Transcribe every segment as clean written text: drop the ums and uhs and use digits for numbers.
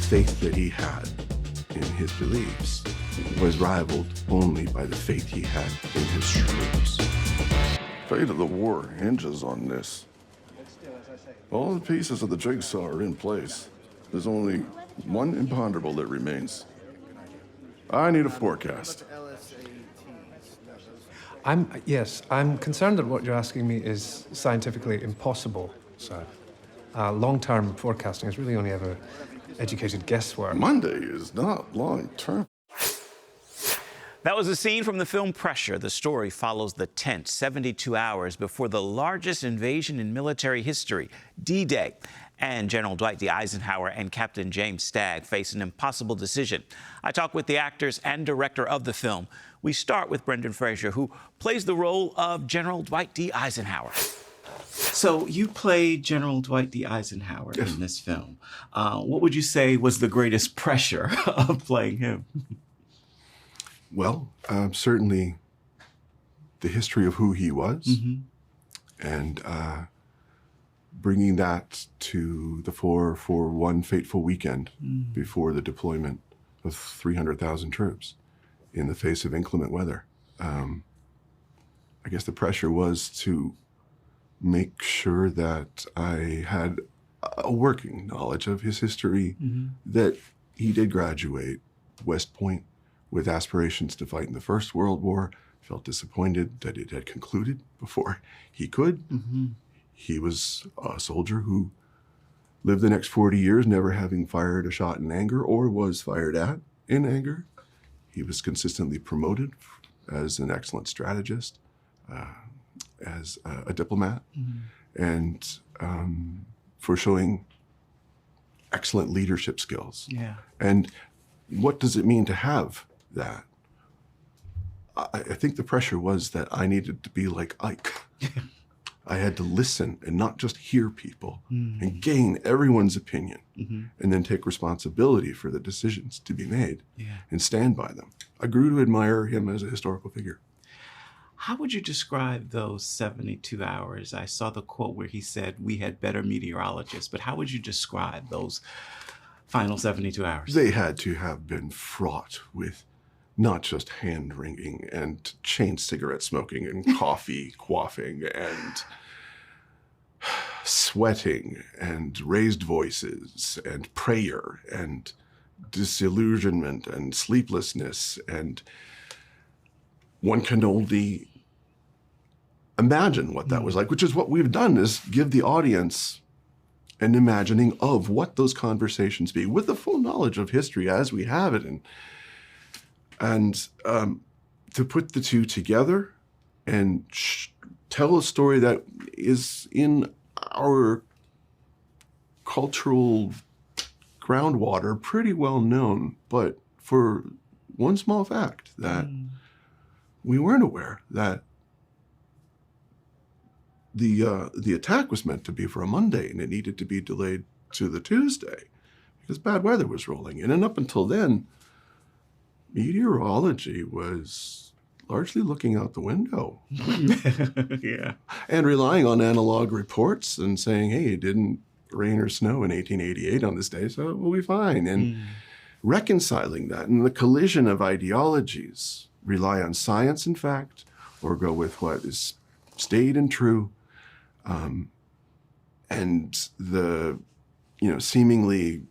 faith that he had in his beliefs was rivaled only by the faith he had in his troops. Fate of the war hinges on this. All the pieces of the jigsaw are in place. There's only one imponderable that remains. I need a forecast. I'm concerned that what you're asking me is scientifically impossible, sir. Long-term forecasting is really only ever educated guesswork. Monday is not long-term. That was a scene from the film Pressure. The story follows the tense 72 hours before the largest invasion in military history, D-Day. And General Dwight D. Eisenhower and Captain James Stagg face an impossible decision. I talk with the actors and director of the film. We start with Brendan Fraser, who plays the role of General Dwight D. Eisenhower. So you played General Dwight D. Eisenhower in this film. What would you say was the greatest pressure of playing him? Well, certainly the history of who he was, and bringing that to the fore for one fateful weekend before the deployment of 300,000 troops in the face of inclement weather. I guess the pressure was to make sure that I had a working knowledge of his history, that he did graduate West Point with aspirations to fight in the First World War, felt disappointed that it had concluded before he could. He was a soldier who lived the next 40 years never having fired a shot in anger or was fired at in anger. He was consistently promoted as an excellent strategist, as a diplomat, and for showing excellent leadership skills. And what does it mean to have that? I think the pressure was that I needed to be like Ike. I had to listen and not just hear people and gain everyone's opinion and then take responsibility for the decisions to be made and stand by them. I grew to admire him as a historical figure. How would you describe those 72 hours? I saw the quote where he said, "We had better meteorologists," but how would you describe those final 72 hours? They had to have been fraught with not just hand-wringing and chain cigarette smoking and coffee quaffing and sweating and raised voices and prayer and disillusionment and sleeplessness, and one can only imagine what that was like, which is what we've done, is give the audience an imagining of what those conversations be with the full knowledge of history as we have it, and to put the two together and tell a story that is in our cultural groundwater pretty well known, but for one small fact that we weren't aware that the attack was meant to be for a Monday and it needed to be delayed to the Tuesday because bad weather was rolling in. And up until then, meteorology was largely looking out the window. And relying on analog reports and saying, hey, it didn't rain or snow in 1888 on this day, so we'll be fine. And reconciling that and the collision of ideologies, rely on science and fact, or go with what is staid and true, and the seemingly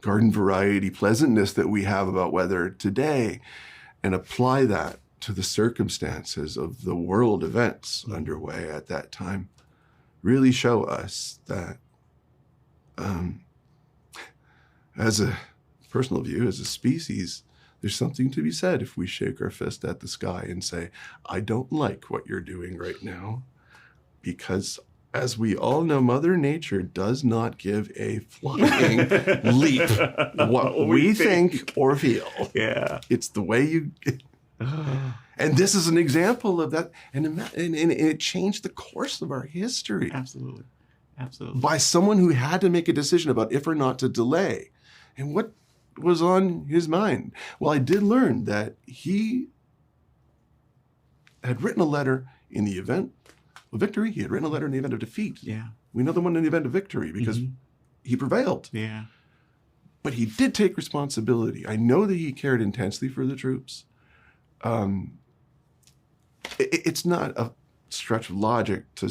garden variety pleasantness that we have about weather today, and apply that to the circumstances of the world events underway at that time, really show us that, as a personal view, as a species, there's something to be said if we shake our fist at the sky and say, I don't like what you're doing right now, because as we all know, Mother Nature does not give a flying leap what we think or feel. It's the way you... And this is an example of that. And it changed the course of our history. Absolutely. By someone who had to make a decision about if or not to delay. And what was on his mind? Well, I did learn that he had written a letter in the event of victory. He had written a letter in the event of defeat. We know the one in the event of victory because he prevailed. But he did take responsibility. I know that he cared intensely for the troops. It's not a stretch of logic to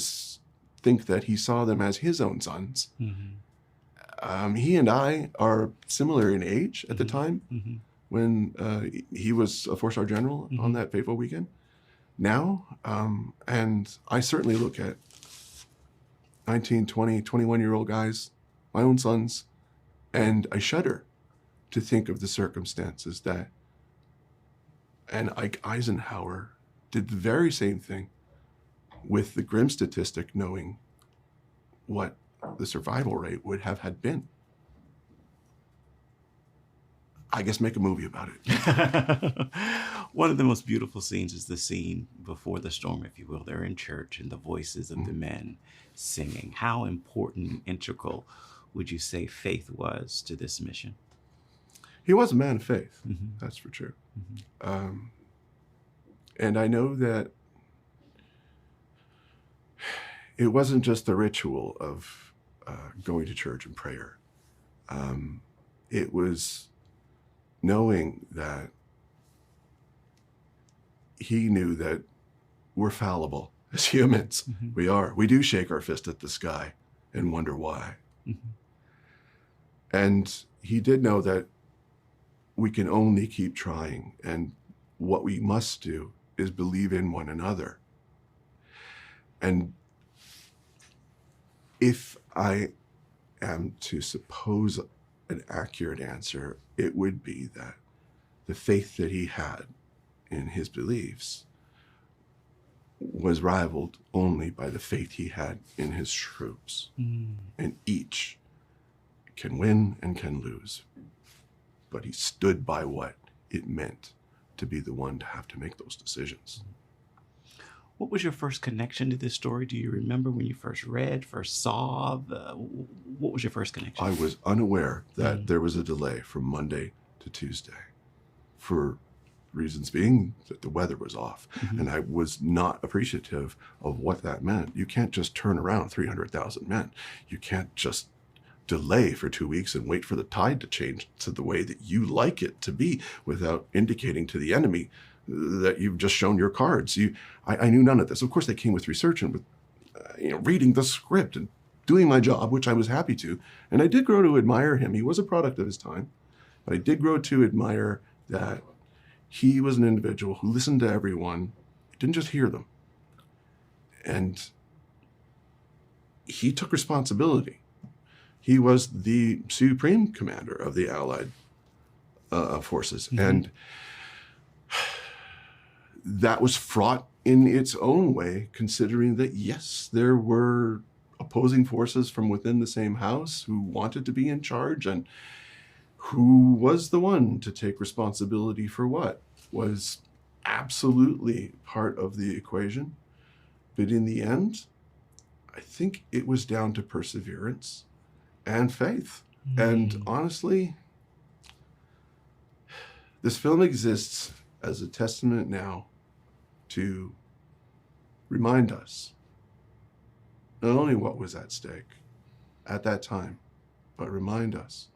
think that he saw them as his own sons. He and I are similar in age at the time when he was a four-star general on that fateful weekend. Now, and I certainly look at 19, 20, 21-year-old guys, my own sons, and I shudder to think of the circumstances that, and Ike Eisenhower did the very same thing with the grim statistic, knowing what the survival rate would have had been. I guess make a movie about it. One of the most beautiful scenes is the scene before the storm, if you will. They're in church and the voices of the men singing. How important and integral would you say faith was to this mission? He was a man of faith, that's for sure. And I know that it wasn't just the ritual of going to church and prayer. It was knowing that he knew that we're fallible as humans. We are. We do shake our fist at the sky and wonder why. And he did know that we can only keep trying, and what we must do is believe in one another. And if I am to suppose an accurate answer, it would be that the faith that he had in his beliefs was rivaled only by the faith he had in his troops. And each can win and can lose. But he stood by what it meant to be the one to have to make those decisions. What was your first connection to this story? Do you remember when you first read, first saw? What was your first connection? I was unaware that there was a delay from Monday to Tuesday, for reasons being that the weather was off. And I was not appreciative of what that meant. You can't just turn around 300,000 men. You can't just delay for 2 weeks and wait for the tide to change to the way that you like it to be without indicating to the enemy that you've just shown your cards. I knew none of this. Of course, they came with research and with reading the script and doing my job, which I was happy to. And I did grow to admire him. He was a product of his time. But I did grow to admire that he was an individual who listened to everyone, didn't just hear them. And he took responsibility. He was the supreme commander of the Allied forces. And that was fraught in its own way, considering that, yes, there were opposing forces from within the same house who wanted to be in charge, and who was the one to take responsibility for what was absolutely part of the equation. But in the end, I think it was down to perseverance and faith. And honestly, this film exists as a testament now to remind us not only what was at stake at that time, but remind us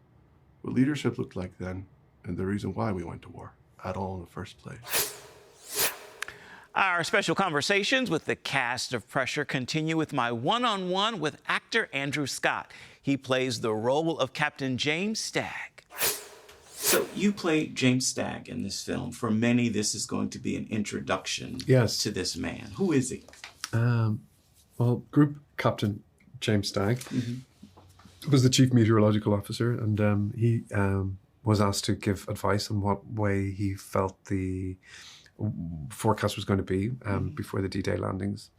what leadership looked like then and the reason why we went to war at all in the first place. Our special conversations with the cast of Pressure continue with my one-on-one with actor Andrew Scott. He plays the role of Captain James Stagg. So you played James Stagg in this film. For many, this is going to be an introduction to this man. Who is he? Well, Group Captain James Stagg was the chief meteorological officer, and he was asked to give advice on what way he felt the forecast was going to be before the D-Day landings.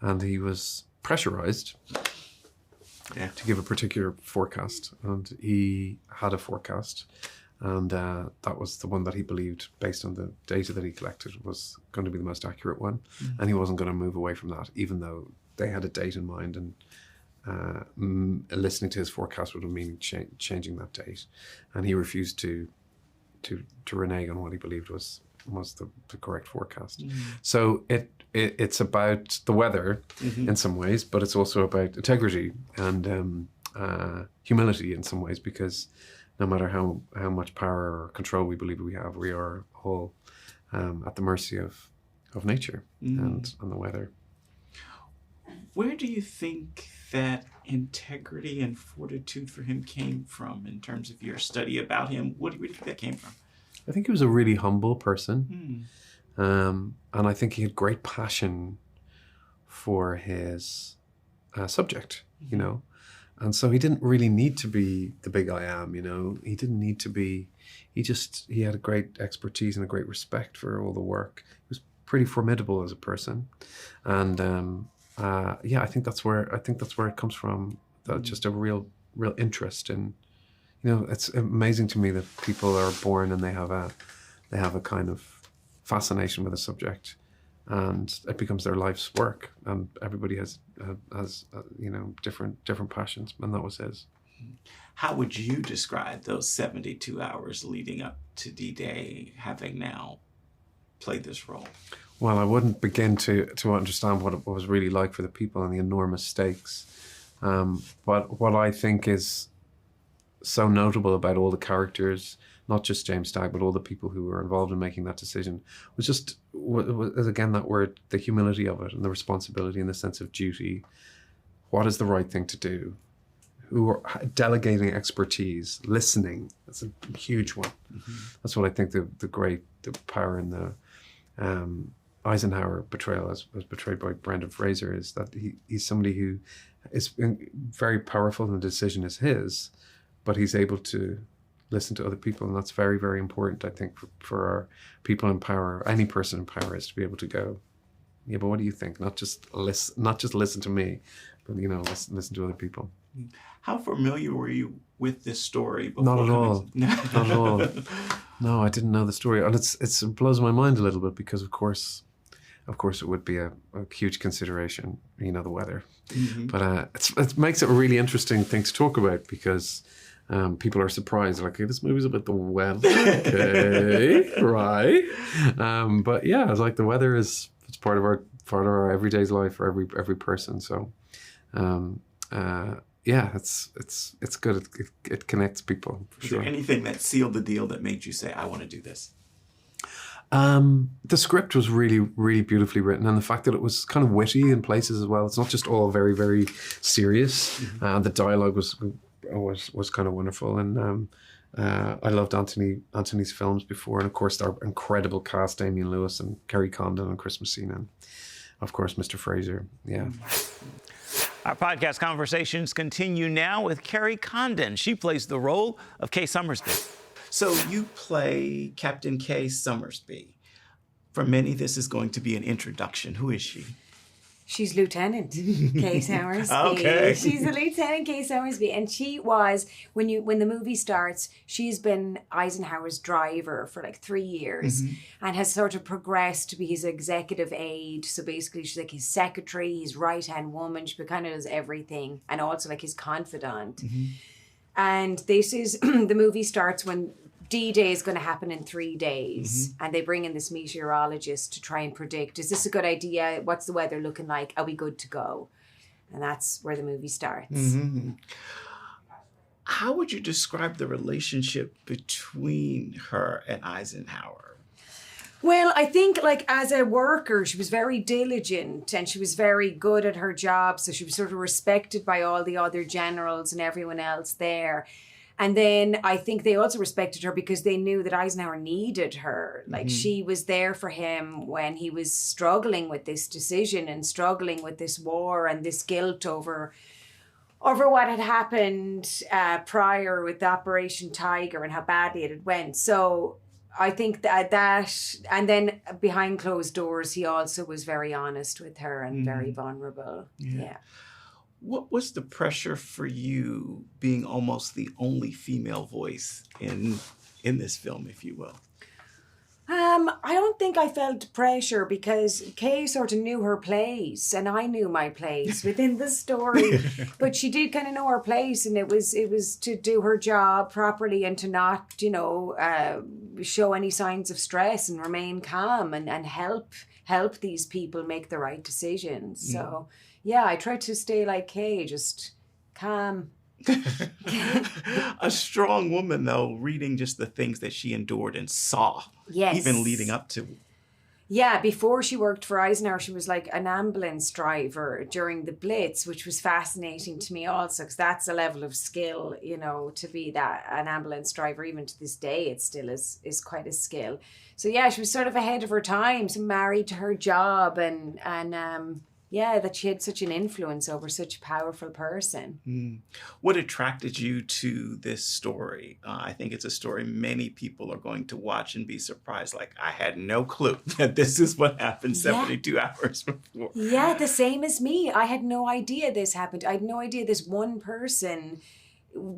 And he was pressurized to give a particular forecast. And he had a forecast. And that was the one that he believed, based on the data that he collected, was going to be the most accurate one. And he wasn't going to move away from that, even though they had a date in mind. And listening to his forecast would have mean changing that date. And he refused to renege on what he believed was the correct forecast. So it's about the weather in some ways, but it's also about integrity and humility in some ways, because no matter how much power or control we believe we have, we are all at the mercy of nature and the weather. Where do you think that integrity and fortitude for him came from in terms of your study about him? Where do you think that came from? I think he was a really humble person. And I think he had great passion for his subject, you know. And so he didn't really need to be the big I am, you know. He didn't need to be, he had a great expertise and a great respect for all the work. He was pretty formidable as a person. And I think that's where it comes from. That just a real interest in, you know, it's amazing to me that people are born and they have a kind of fascination with a subject, and it becomes their life's work. And everybody has you know, different passions, and that was his. How would you describe those 72 hours leading up to D-Day, having now played this role? Well, I wouldn't begin to understand what it was really like for the people and the enormous stakes. But what I think is so notable about all the characters, not just James Stagg, but all the people who were involved in making that decision, was again that word, the humility of it and the responsibility and the sense of duty. What is the right thing to do? Who are delegating expertise, listening. That's a huge one. That's what I think the power in the Eisenhower portrayal, as portrayed by Brendan Fraser, is that he's somebody who is very powerful and the decision is his, but he's able to listen to other people, and that's very, very important, I think, for our people in power. Any person in power is to be able to go, yeah, but what do you think? Not just listen to me, but, you know, listen to other people. How familiar were you with this story before? Not at all. Not at all. No, I didn't know the story, and it blows my mind a little bit because, of course, it would be a huge consideration, you know, the weather. But it makes it a really interesting thing to talk about because people are surprised, like, hey, this movie's about the weather. Okay, right. But yeah, it's like the weather it's part of our everyday life for every person. So yeah, it's good. It connects people for sure. Is there anything that sealed the deal that made you say, I want to do this? The script was really, really beautifully written, and the fact that it was kind of witty in places as well. It's not just all very, very serious. The dialogue was kind of wonderful, and I loved Anthony's films before, and of course our incredible cast: Damian Lewis and Kerry Condon and Chris Messina, and of course Mr. Fraser. Yeah. Our podcast conversations continue now with Kerry Condon. She plays the role of Kay Summersby. So you play Captain Kay Summersby. For many, this is going to be an introduction. Who is she? She's Lieutenant Kay Summersby. Okay. She's a Lieutenant Kay Summersby, and she was when the movie starts. She's been Eisenhower's driver for like 3 years, and has sort of progressed to be his executive aide. So basically, she's like his secretary, his right hand woman. She kind of does everything, and also like his confidant. And this is the movie starts when D-Day is going to happen in 3 days, and they bring in this meteorologist to try and predict, is this a good idea? What's the weather looking like? Are we good to go? And that's where the movie starts. How would you describe the relationship between her and Eisenhower? Well, I think like as a worker, she was very diligent and she was very good at her job. So she was sort of respected by all the other generals and everyone else there. And then I think they also respected her because they knew that Eisenhower needed her. Like she was there for him when he was struggling with this decision and struggling with this war and this guilt over what had happened prior with Operation Tiger and how badly it had went. So I think that and then behind closed doors, he also was very honest with her and very vulnerable. Yeah. What was the pressure for you being almost the only female voice in this film, if you will? I don't think I felt pressure because Kay sort of knew her place and I knew my place within the story. But she did kind of know her place, and it was to do her job properly and to not, show any signs of stress and remain calm and help these people make the right decisions. So yeah, I tried to stay like Kay, just calm, A strong woman, though, reading just the things that she endured and saw, Yes. even leading up to. Yeah, before she worked for Eisenhower, she was like an ambulance driver during the Blitz, which was fascinating to me also, because that's a level of skill, you know, to be that an ambulance driver. Even to this day, it still is quite a skill. So yeah, she was sort of ahead of her time, so married to her job, and yeah, that she had such an influence over such a powerful person. What attracted you to this story? I think it's a story many people are going to watch and be surprised. Like, I had no clue that this is what happened 72 hours before. Yeah, the same as me. I had no idea this happened. I had no idea this one person.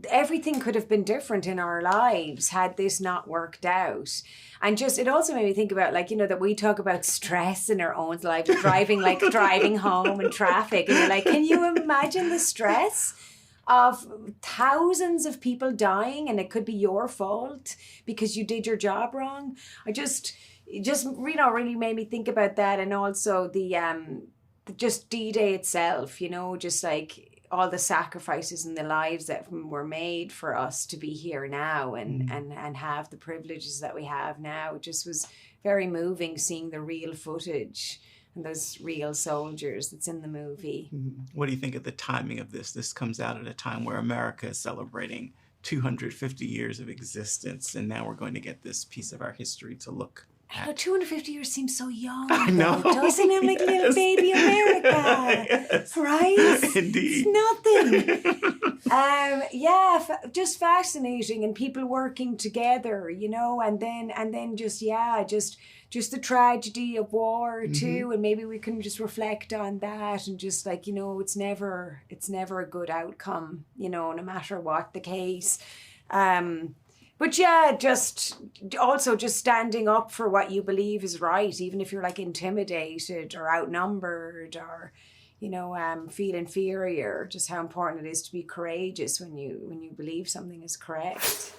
Everything could have been different in our lives had this not worked out. And just, it also made me think about, like, you know, that we talk about stress in our own lives, driving home in traffic. And you're like, can you imagine the stress of thousands of people dying, and it could be your fault because you did your job wrong? It just you know, really made me think about that. And also the just D-Day itself, you know, just like all the sacrifices and the lives that were made for us to be here now and have the privileges that we have now. It just was very moving seeing the real footage and those real soldiers that's in the movie. What do you think of the timing of this? This comes out at a time where America is celebrating 250 years of existence, and now we're going to get this piece of our history to look I know, 250 years seems so young. I know. Doesn't it? Like little baby America. Yes. Right? Indeed. It's nothing. Just fascinating, and people working together, you know, and then just the tragedy of war too, and maybe we can just reflect on that and just, like, you know, it's never a good outcome, you know, no matter what the case. But yeah, just standing up for what you believe is right, even if you're like intimidated or outnumbered or, you know, feel inferior. Just how important it is to be courageous when you believe something is correct.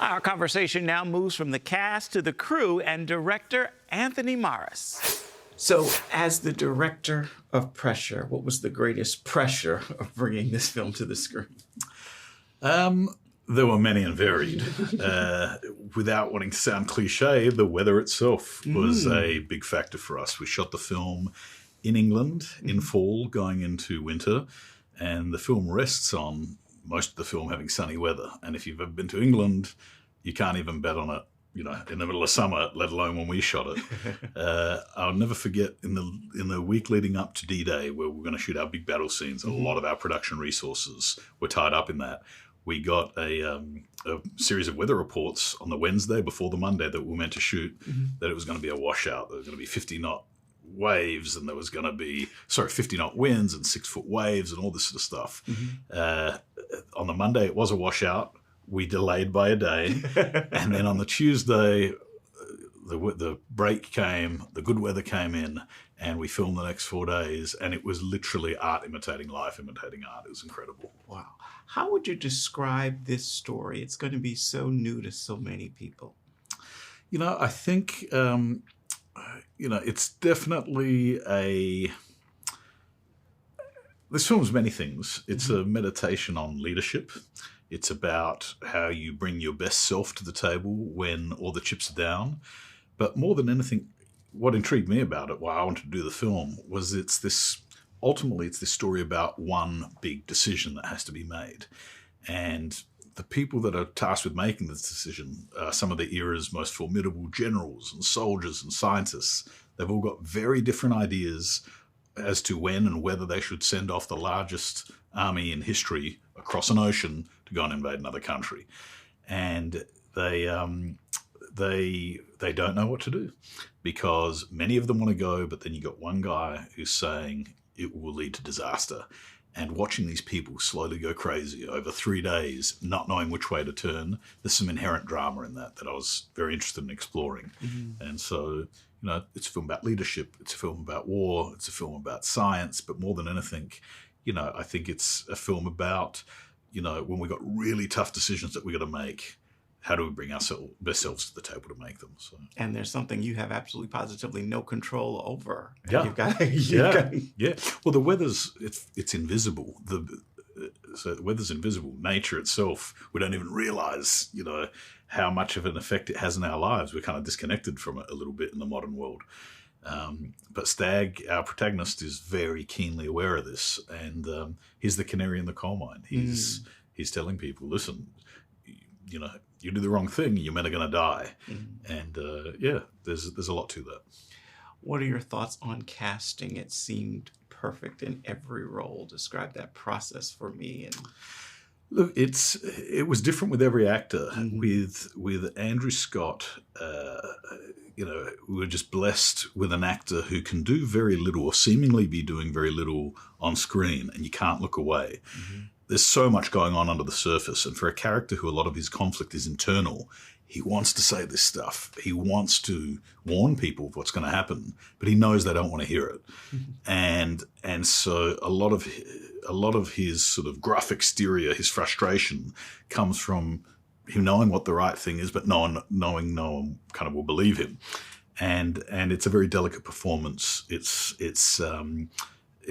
Our conversation now moves from the cast to the crew and director Anthony Morris. So, as the director of Pressure, what was the greatest pressure of bringing this film to the screen? There were many and varied. Without wanting to sound cliche, the weather itself was a big factor for us. We shot the film in England in fall, going into winter, and the film rests on most of the film having sunny weather. And if you've ever been to England, you can't even bet on it, you know, in the middle of summer, let alone when we shot it. I'll never forget in the week leading up to D-Day, where we're going to shoot our big battle scenes, and a lot of our production resources were tied up in that. We got a series of weather reports on the Wednesday before the Monday that we were meant to shoot, that it was going to be a washout. There was going to be 50-knot waves, and there was going to be 50-knot winds and 6-foot waves and all this sort of stuff. On the Monday, it was a washout. We delayed by a day. And then on the Tuesday, the break came, the good weather came in, and we filmed the next 4 days. And it was literally art imitating life, imitating art. It was incredible. Wow. How would you describe this story? It's going to be so new to so many people. You know, I think, it's definitely this film's many things. It's a meditation on leadership. It's about how you bring your best self to the table when all the chips are down. But more than anything, what intrigued me about it, why I wanted to do the film, was it's this story about one big decision that has to be made. And the people that are tasked with making this decision are some of the era's most formidable generals and soldiers and scientists. They've all got very different ideas as to when and whether they should send off the largest army in history across an ocean to go and invade another country. And they don't know what to do, because many of them want to go, but then you got one guy who's saying it will lead to disaster. And watching these people slowly go crazy over 3 days, not knowing which way to turn, there's some inherent drama in that I was very interested in exploring. And so, it's a film about leadership, it's a film about war, it's a film about science, but more than anything, I think it's a film about, when we got really tough decisions that we got to make, how do we bring our best selves to the table to make them? So. And there's something you have absolutely positively no control over. Yeah. Yeah. Well, the weather's, it's invisible. So the weather's invisible. Nature itself, we don't even realize, how much of an effect it has in our lives. We're kind of disconnected from it a little bit in the modern world. But Stagg, our protagonist, is very keenly aware of this, and he's the canary in the coal mine. He's telling people, listen, you do the wrong thing, you're going to die. And there's a lot to that. What are your thoughts on casting? It seemed perfect in every role. Describe that process for me. And look, it was different with every actor. With Andrew Scott, we were just blessed with an actor who can do very little, or seemingly be doing very little on screen, and you can't look away. There's so much going on under the surface, and for a character who a lot of his conflict is internal, he wants to say this stuff. He wants to warn people of what's going to happen, but he knows they don't want to hear it. And so a lot of his sort of gruff exterior, his frustration, comes from him knowing what the right thing is, but knowing no one kind of will believe him. And it's a very delicate performance. It's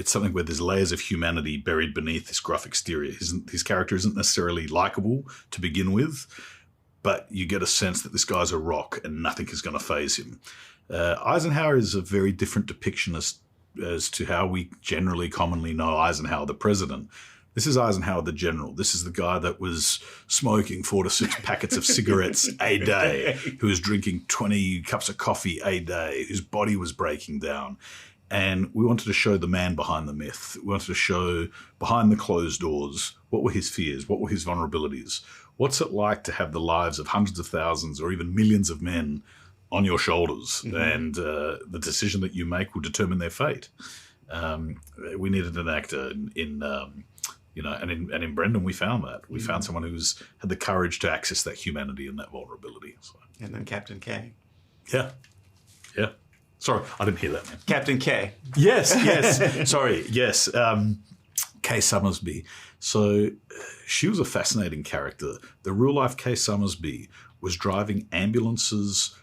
something where there's layers of humanity buried beneath this gruff exterior. His character isn't necessarily likable to begin with, but you get a sense that this guy's a rock and nothing is going to faze him. Eisenhower is a very different depiction as to how we generally commonly know Eisenhower, the president. This is Eisenhower, the general. This is the guy that was smoking 4 to 6 packets of cigarettes a day, who was drinking 20 cups of coffee a day, whose body was breaking down. And we wanted to show the man behind the myth. We wanted to show behind the closed doors, what were his fears? What were his vulnerabilities? What's it like to have the lives of hundreds of thousands or even millions of men on your shoulders? And the decision that you make will determine their fate. We needed an actor in Brendan, we found that. We found someone who's had the courage to access that humanity and that vulnerability. So. And then Captain K. Yeah. Sorry, I didn't hear that, man. Captain K. Yes. Sorry, yes. Kay Summersby. So she was a fascinating character. The real-life Kay Summersby was driving ambulances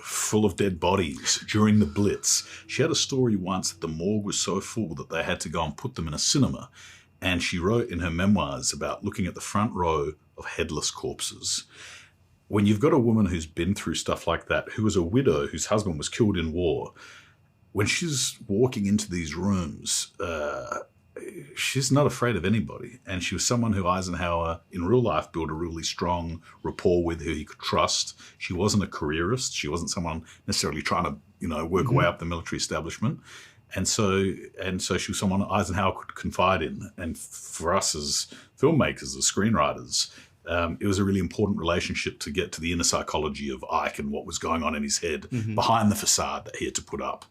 full of dead bodies during the Blitz. She had a story once that the morgue was so full that they had to go and put them in a cinema. And she wrote in her memoirs about looking at the front row of headless corpses. When you've got a woman who's been through stuff like that, who was a widow whose husband was killed in war, when she's walking into these rooms, she's not afraid of anybody. And she was someone who Eisenhower, in real life, built a really strong rapport with, who he could trust. She wasn't a careerist. She wasn't someone necessarily trying to, work her way up the military establishment. And so she was someone Eisenhower could confide in. And for us as filmmakers, as screenwriters, it was a really important relationship to get to the inner psychology of Ike and what was going on in his head behind the facade that he had to put up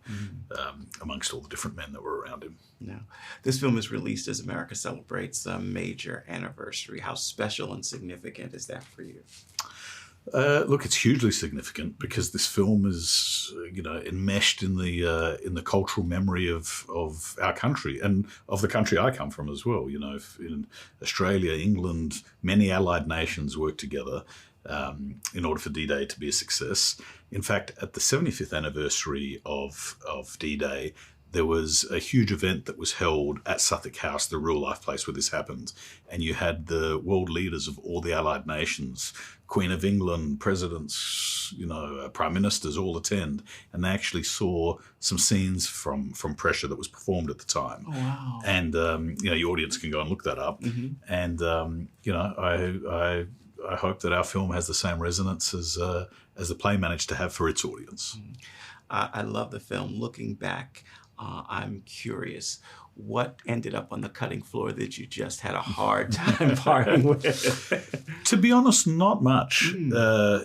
amongst all the different men that were around him. Yeah. This film is released as America celebrates a major anniversary. How special and significant is that for you? Look, it's hugely significant because this film is, enmeshed in the cultural memory of our country and of the country I come from as well. In Australia, England, many allied nations worked together in order for D-Day to be a success. In fact, at the 75th anniversary of D-Day, there was a huge event that was held at Suffolk House, the real-life place where this happened. And you had the world leaders of all the allied nations, Queen of England, presidents, prime ministers, all attend. And they actually saw some scenes from Pressure that was performed at the time. Oh, wow. And, your audience can go and look that up. And, I hope that our film has the same resonance as the play managed to have for its audience. I love the film. Looking back, I'm curious, what ended up on the cutting floor that you just had a hard time parting with? To be honest, not much. I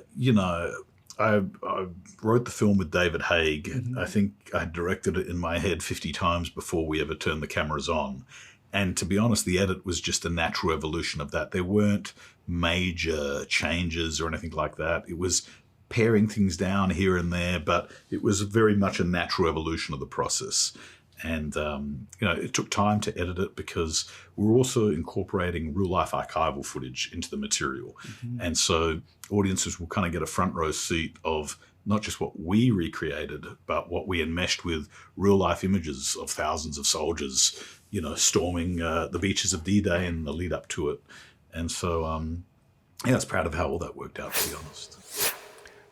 wrote the film with David Haig. I think I directed it in my head 50 times before we ever turned the cameras on. And to be honest, the edit was just a natural evolution of that. There weren't major changes or anything like that. It was paring things down here and there, but it was very much a natural evolution of the process. And, it took time to edit it because we're also incorporating real-life archival footage into the material. And so audiences will kind of get a front row seat of not just what we recreated, but what we enmeshed with real-life images of thousands of soldiers, storming the beaches of D-Day and the lead up to it. And so, I was proud of how all that worked out, to be honest.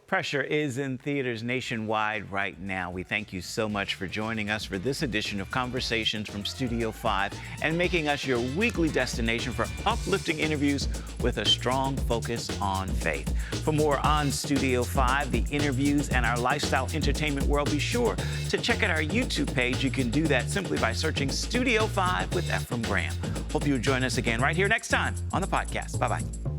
Pressure is in theaters nationwide right now. We thank you so much for joining us for this edition of Conversations from Studio 5 and making us your weekly destination for uplifting interviews with a strong focus on faith. For more on Studio 5, the interviews, and our lifestyle entertainment world, be sure to check out our YouTube page. You can do that simply by searching Studio 5 with Efrem Graham. Hope you'll join us again right here next time on the podcast. Bye-bye.